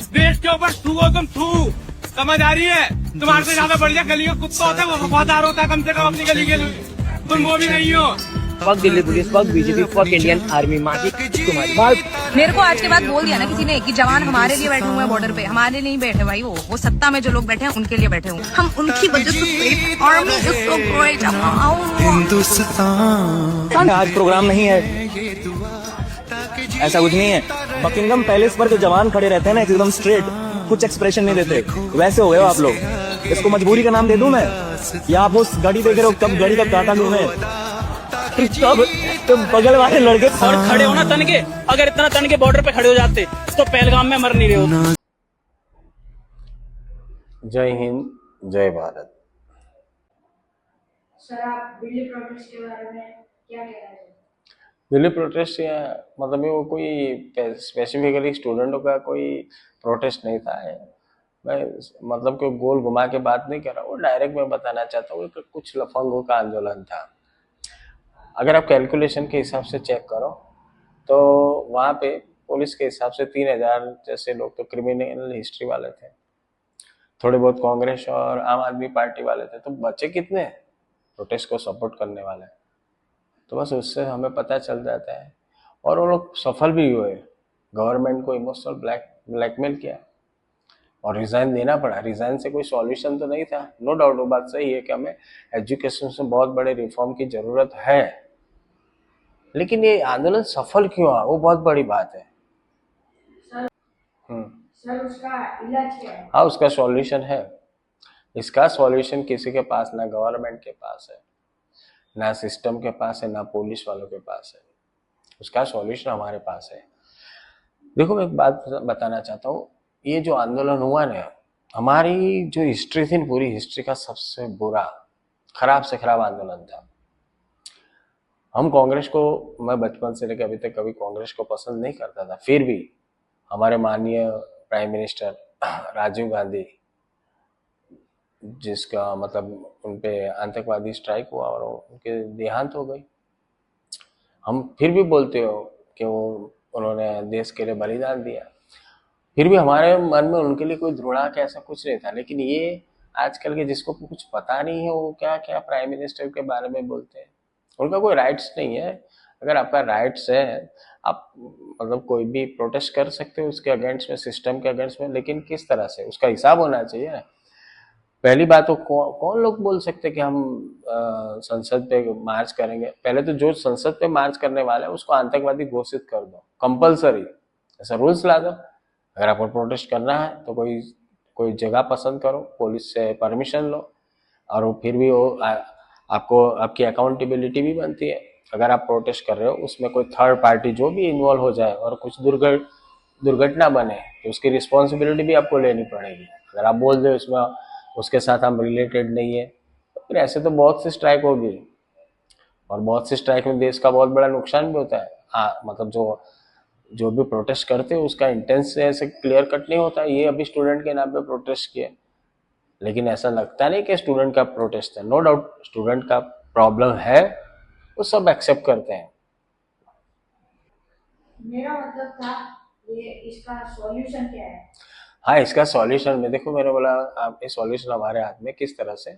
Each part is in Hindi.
देश के ऊपर थू हो तुम थू, समझ आ रही है? तुम्हारे से ज्यादा बढ़िया गली का कुत्ता होता है, वो वफादार होता है कम से कम अपनी गली के लिए। तुम वो भी नहीं हो। Fuck Delhi police, fuck BJP, fuck Indian army, माँ की तुम्हारी बात। मेरे को आज के बाद बोल दिया ना किसी ने कि जवान हमारे लिए बैठे हुए हैं बॉर्डर पे, हमारे लिए नहीं बैठे भाई, वो सत्ता में जो लोग बैठे हैं उनके लिए बैठे हुए हैं। हम उनकी वजह से army is so great. Hindustan आज प्रोग्राम नहीं है, ऐसा कुछ नहीं है। बकिंगम पैलेस पर जो जवान खड़े रहते हैं ना एकदम स्ट्रेट, कुछ एक्सप्रेशन नहीं देते, वैसे हो गए हो आप लोग। इसको मजबूरी का नाम दे दूं मैं, या आप उस गाड़ी देख रहे हो, कब गाड़ी का काटा लूं मैं, तब तुम बगल वाले लड़के और खड़े हो ना तन के, अगर इतना तन के बॉर्डर पे खड़े हो जाते तो पहलगाम में मर नहीं रहे हो। जय हिंद, जय भारत। सर, आप दिल्ली प्रोटेस्ट के बारे में क्या कह रहे हैं? दिल्ली प्रोटेस्ट या मतलब वो कोई स्पेसिफिकली स्टूडेंटों का कोई प्रोटेस्ट नहीं था। मैं मतलब कोई गोल घुमा के बात नहीं कर रहा हूँ, डायरेक्ट मैं बताना चाहता हूँ कि कुछ लफंगों का आंदोलन था। अगर आप कैलकुलेशन के हिसाब से चेक करो तो वहाँ पे पुलिस के हिसाब से 3000 जैसे लोग तो क्रिमिनल हिस्ट्री वाले थे, थोड़े बहुत कांग्रेस और आम आदमी पार्टी वाले थे, तो बचे कितने प्रोटेस्ट को सपोर्ट करने वाले? तो बस उससे हमें पता चल जाता है। और वो लोग सफल भी हुए, गवर्नमेंट को इमोशनल ब्लैकमेल किया और रिजाइन देना पड़ा। रिजाइन से कोई सॉल्यूशन तो नहीं था, नो डाउट, वो बात सही है कि हमें एजुकेशन में बहुत बड़े रिफॉर्म की जरूरत है, लेकिन ये आंदोलन सफल क्यों हुआ वो बहुत बड़ी बात है। सर, उसका इलाज क्या है? हाँ, उसका सॉल्यूशन है। इसका सॉल्यूशन किसी के पास, ना गवर्नमेंट के पास है, ना सिस्टम के पास है, ना पुलिस वालों के पास है। उसका सॉल्यूशन हमारे पास है। देखो, मैं एक बात बताना चाहता हूँ, ये जो आंदोलन हुआ ना, हमारी जो हिस्ट्री थी, पूरी हिस्ट्री का सबसे बुरा, खराब से खराब आंदोलन था। हम कांग्रेस को, मैं बचपन से लेकर अभी तक कभी कांग्रेस को पसंद नहीं करता था, फिर भी हमारे माननीय प्राइम मिनिस्टर राजीव गांधी, जिसका मतलब उनपे आतंकवादी स्ट्राइक हुआ और उनके देहांत हो गई, हम फिर भी बोलते हो कि उन्होंने देश के लिए बलिदान दिया, फिर भी हमारे मन में उनके लिए कोई घृणा का ऐसा कुछ नहीं था। लेकिन ये आजकल के जिसको कुछ पता नहीं है, वो क्या क्या प्राइम मिनिस्टर के बारे में बोलते हैं। उनका कोई राइट्स नहीं है। अगर आपका राइट्स है, आप मतलब कोई भी प्रोटेस्ट कर सकते हो उसके अगेंस्ट में, सिस्टम के अगेंस्ट में, लेकिन किस तरह से, उसका हिसाब होना चाहिए ना। पहली बात तो कौन लोग बोल सकते कि हम संसद पे मार्च करेंगे? पहले तो जो संसद पे मार्च करने वाला है उसको आतंकवादी घोषित कर दो, कंपलसरी ऐसा रूल्स ला दो। अगर आपको प्रोटेस्ट करना है तो कोई जगह पसंद करो, पुलिस से परमिशन लो, और वो फिर भी वो आपको, आपकी अकाउंटेबिलिटी भी बनती है। अगर आप प्रोटेस्ट कर रहे हो, उसमें कोई थर्ड पार्टी जो भी इन्वॉल्व हो जाए और कुछ दुर्घटना बने तो उसकी रिस्पॉन्सिबिलिटी भी आपको लेनी पड़ेगी। अगर आप बोल दो उसमें उसके साथ हम रिलेटेड नहीं है, तो फिर ऐसे तो बहुत सी स्ट्राइक होगी, और बहुत सी स्ट्राइक में देश का बहुत बड़ा नुकसान भी होता है। मतलब जो भी प्रोटेस्ट करते हैं उसका इंटेंस से ऐसे क्लियर कट नहीं होता है। ये अभी स्टूडेंट के नाम पे प्रोटेस्ट किए, लेकिन ऐसा लगता नहीं कि स्टूडेंट का प्रोटेस्ट है। नो डाउट स्टूडेंट का प्रॉब्लम है, वो सब एक्सेप्ट करते हैं। मेरा मतलब था ये, इसका सॉल्यूशन क्या है? हाँ, इसका सॉल्यूशन में देखो, मैंने बोला आप, ये सॉल्यूशन हमारे हाथ में। किस तरह से?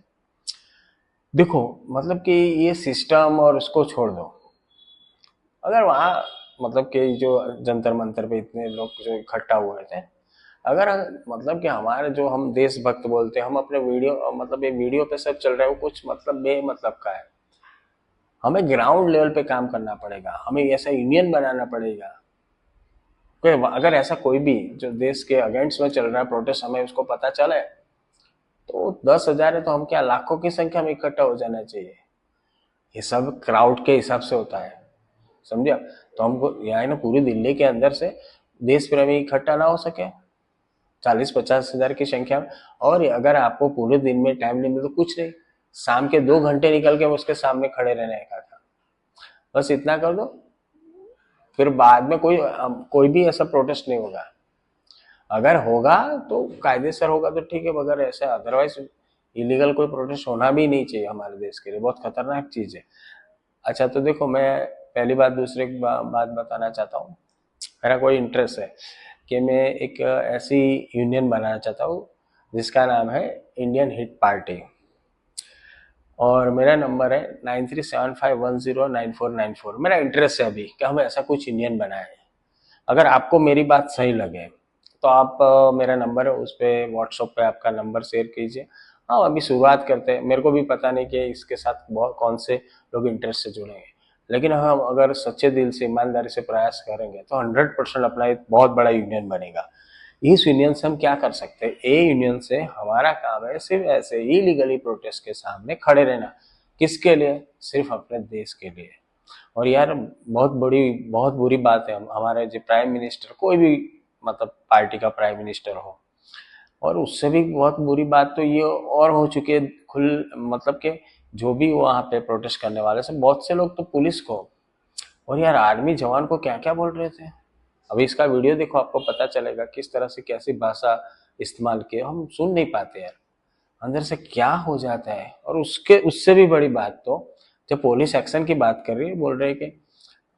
देखो, मतलब कि ये सिस्टम और उसको छोड़ दो। अगर वहाँ मतलब कि जो जंतर मंतर पे इतने लोग जो इकट्ठा हुए थे, अगर मतलब कि हमारे जो हम देशभक्त बोलते हैं, हम अपने वीडियो, मतलब ये वीडियो पे सब चल रहा है, वो कुछ मतलब बेमतलब का है। हमें ग्राउंड लेवल पे काम करना पड़ेगा, हमें ऐसा यूनियन बनाना पड़ेगा। अगर ऐसा कोई भी जो देश के अगेंस्ट में चल रहा है प्रोटेस्ट, हमें उसको पता चले तो 10,000 है तो हम क्या, लाखों की संख्या में इकट्ठा हो जाना चाहिए। ये सब क्राउड के हिसाब से होता है, समझिए? तो हमको यहाँ ना पूरी दिल्ली के अंदर से देश प्रेमी इकट्ठा ना हो सके 40-50 हजार की संख्या में। और अगर आपको पूरे दिन में टाइम नहीं मिले तो कुछ नहीं, शाम के 2 घंटे निकल के उसके सामने खड़े रहने का था, बस इतना कर दो। फिर बाद में कोई भी ऐसा प्रोटेस्ट नहीं होगा। अगर होगा तो कायदेसर होगा तो ठीक है, मगर ऐसे अदरवाइज इलीगल कोई प्रोटेस्ट होना भी नहीं चाहिए हमारे देश के लिए, बहुत खतरनाक चीज है। अच्छा, तो देखो, मैं पहली बात, दूसरी बात बताना चाहता हूँ। मेरा कोई इंटरेस्ट है कि मैं एक ऐसी यूनियन बनाना चाहता हूँ जिसका नाम है इंडियन हिट पार्टी, और मेरा नंबर है 9375109494। मेरा इंटरेस्ट है अभी कि हम ऐसा कुछ यूनियन बनाएं। अगर आपको मेरी बात सही लगे तो आप मेरा नंबर है उस पर व्हाट्सएप पे आपका नंबर शेयर कीजिए। हाँ, अभी शुरुआत करते हैं, मेरे को भी पता नहीं कि इसके साथ बहुत कौन से लोग इंटरेस्ट से जुड़ेंगे, लेकिन हम अगर सच्चे दिल से ईमानदारी से प्रयास करेंगे तो 100% अपना एक बहुत बड़ा यूनियन बनेगा। इस यूनियन से हम क्या कर सकते हैं? ए यूनियन से हमारा काम है सिर्फ ऐसे इलीगली प्रोटेस्ट के सामने खड़े रहना। किसके लिए? सिर्फ अपने देश के लिए। और यार बहुत बुरी बात है, हमारे जो प्राइम मिनिस्टर, कोई भी मतलब पार्टी का प्राइम मिनिस्टर हो, और उससे भी बहुत बुरी बात तो ये और हो चुकी है मतलब कि जो भी वहाँ पे प्रोटेस्ट करने वाले से बहुत से लोग तो पुलिस को और यार आर्मी जवान को क्या क्या बोल रहे थे। अभी इसका वीडियो देखो, आपको पता चलेगा किस तरह से कैसी भाषा इस्तेमाल की, हम सुन नहीं पाते यार, अंदर से क्या हो जाता है। और उससे भी बड़ी बात तो जब पुलिस एक्शन की बात कर रही है, बोल रहे हैं कि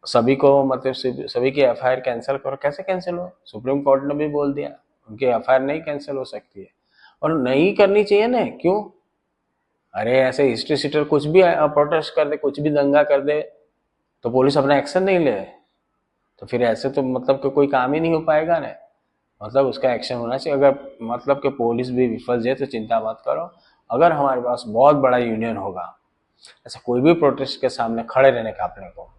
सभी को मतलब सभी की एफआईआर कैंसिल करो। कैसे कैंसिल हो? सुप्रीम कोर्ट ने भी बोल दिया उनकी एफआईआर नहीं कैंसिल हो सकती है, और नहीं करनी चाहिए ना। क्यों? अरे ऐसे हिस्ट्री सीटर कुछ भी प्रोटेस्ट कर दे, कुछ भी दंगा कर दे तो पुलिस अपना एक्शन नहीं ले, तो फिर ऐसे तो मतलब कि कोई काम ही नहीं हो पाएगा ना। मतलब उसका एक्शन होना चाहिए। अगर मतलब कि पुलिस भी विफल जाए तो चिंता मत करो, अगर हमारे पास बहुत बड़ा यूनियन होगा, ऐसा कोई भी प्रोटेस्ट के सामने खड़े रहने का अपने को,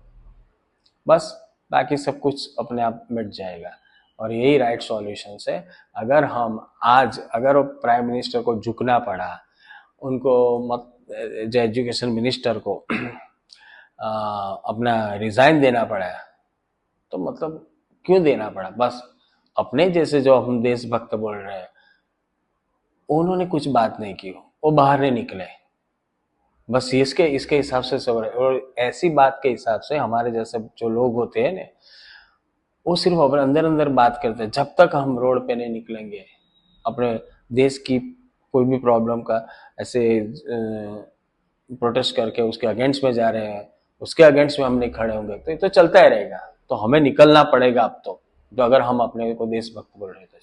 बस बाकी सब कुछ अपने आप मिट जाएगा। और यही राइट सॉल्यूशन है। अगर हम आज अगर प्राइम मिनिस्टर को झुकना पड़ा, उनको जो एजुकेशन मिनिस्टर को अपना रिजाइन देना पड़ा, तो मतलब क्यों देना पड़ा? बस अपने जैसे जो हम देशभक्त बोल रहे हैं उन्होंने कुछ बात नहीं की, वो बाहर नहीं निकले, बस इसके हिसाब से सब रहे। और ऐसी बात के हिसाब से हमारे जैसे जो लोग होते हैं ना, वो सिर्फ अपने अंदर अंदर बात करते हैं। जब तक हम रोड पे नहीं निकलेंगे, अपने देश की कोई भी प्रॉब्लम का ऐसे प्रोटेस्ट करके उसके अगेंस्ट में जा रहे हैं, उसके अगेंस्ट में हम नहीं खड़े होंगे तो ये तो चलता ही रहेगा। तो हमें निकलना पड़ेगा अब तो अगर हम अपने को देशभक्त बोल रहे थे।